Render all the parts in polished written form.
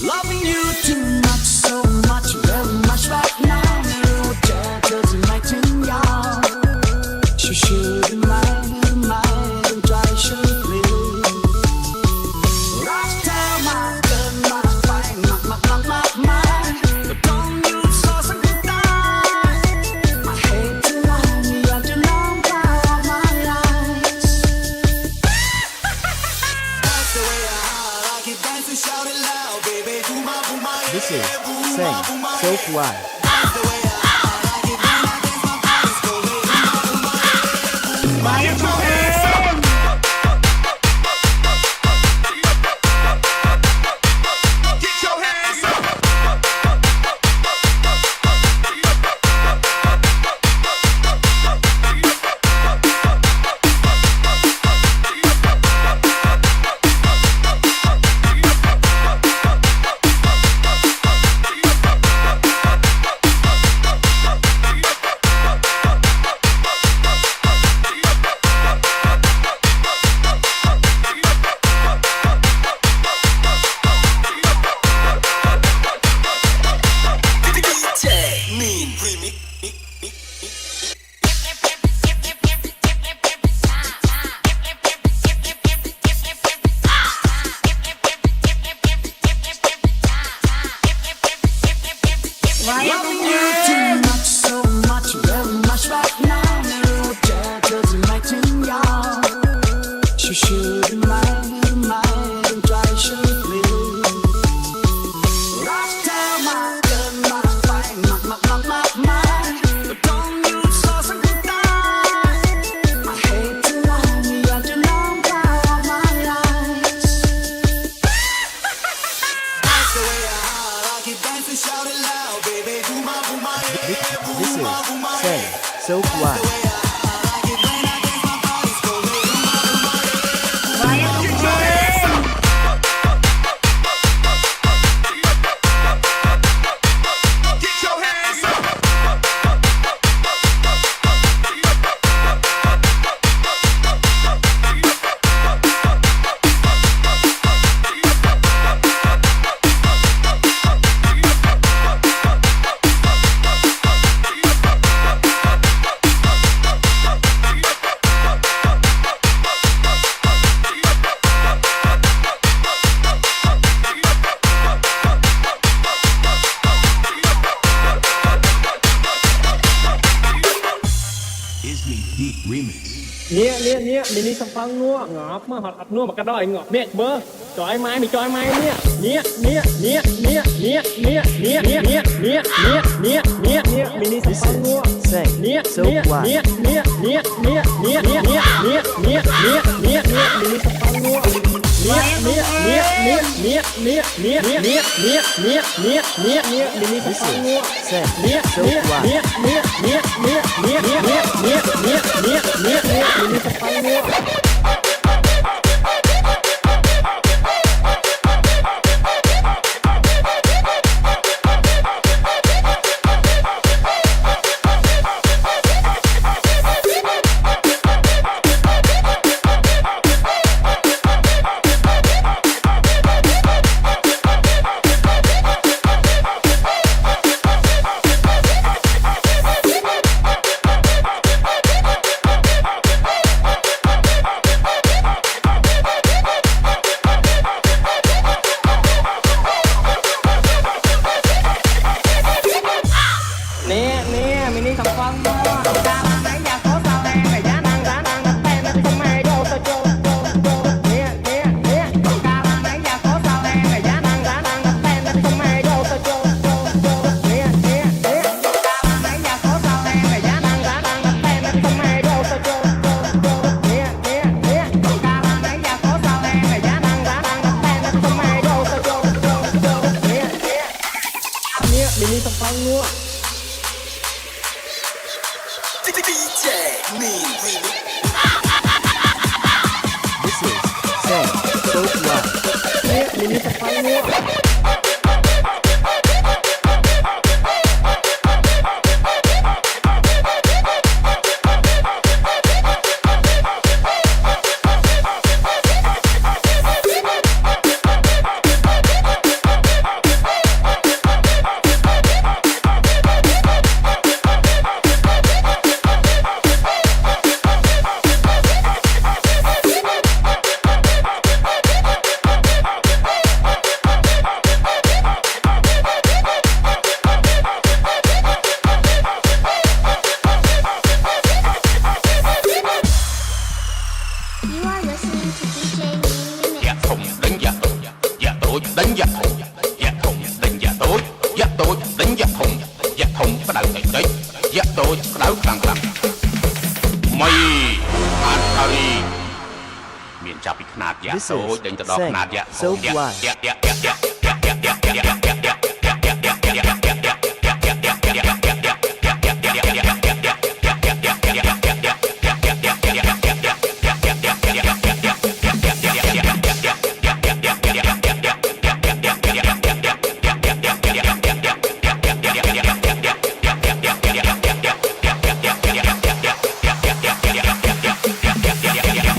Loving you too much, so much, very much right now. 내 어제 doesn't like to go. She should mind, mind, try should live. Last time I done my fight, my. But don't you so goodbye. I hate to lie, you have to know about my lies. That's the way I like it, dance and shout it loud, baby. This is Sing So Fly. Loving you too much, so much, very much right now. 내 어제 doesn't like to go. She should mind, mind, try should live. Last time I done my fight, my. But don't you so goodbye. I hate to lie, you have to know about my lies. That's the way I like it, dance and shout it loud, baby. This is Sing So Fly. Nia mini sập phăng nua ngọt mà hoạt ập nua mà cái đòi ngọt miệng bơ chói mai mày chói mai nia mini sập phăng nua Sing So Fly. nia mini sập phăng nua mini sập This phăng nua is Sing So Fly. mini sập phăng nua nè mini sập phăng nua ta mang đánh giá số sao đen phải giá đang đặt tên nó không ai đâu tao chô nè ta mang đánh giá số sao đen phải giá đang đặt tên nó không ai đâu tao chô nè ta mang đánh giá số sao đen phải giá đang đặt tên nó không ai đâu tao chô nè ta mang đánh giá số sao đen phải giá đang đặt tên nó không ai đâu tao chô nè mini sập phăng nua DJ Mean Remix. This is Sing So Fly. mini sập phăng nua tối đánh giặc thùng, giặc thùng đánh giặc tối đánh giặc thùng bắt đầu tới đấy, giặc tối bắt đầu càng càng. Mày ăn kari miền Trà bị khát giặc This tối is đánh từ đó Sing khát giặc So Why.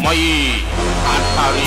Mày ăn kari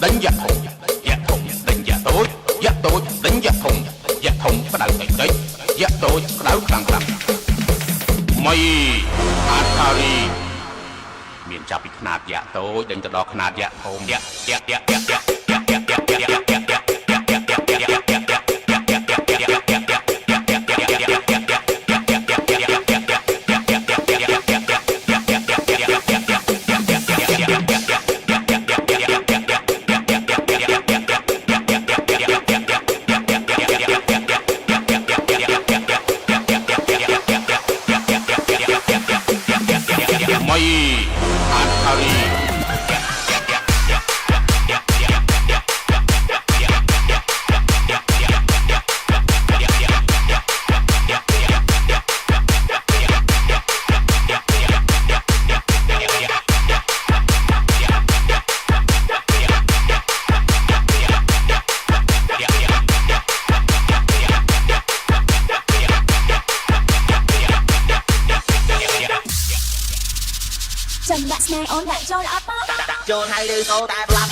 đánh giặc thùng, đánh giặc tối đánh giặc thùng bắt đầu tới đấy, giặc tối bắt đầu càng càng. Mày ăn kari miền Trà bị khát giặc tối đánh từ đó khát giặc thùng. Mày ăn kari Trần bạn Snai ôn bạn cho đã bóp. Chôn hay đi số tạp lặp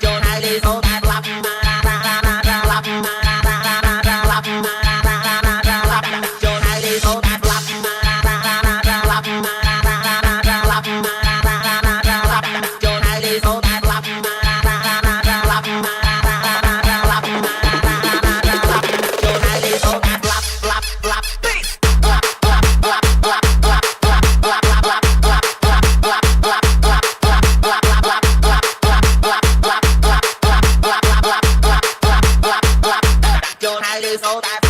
chôn hay đi số tạp lặp chôn hay đi số tạp lặp chôn hay đi số tạp lặp chôn hay đi số tạp lặp chôn hay đi số tạp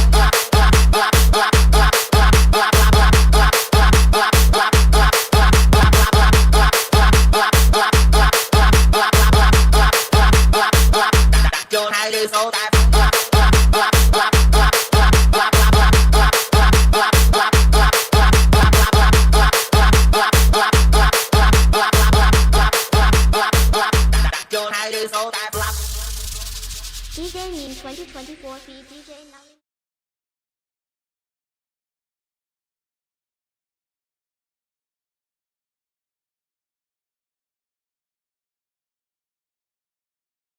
chôn hay đi số tạp chôn hay đi số tạp lặp DJ Mean 2024 feed DJ Nugget.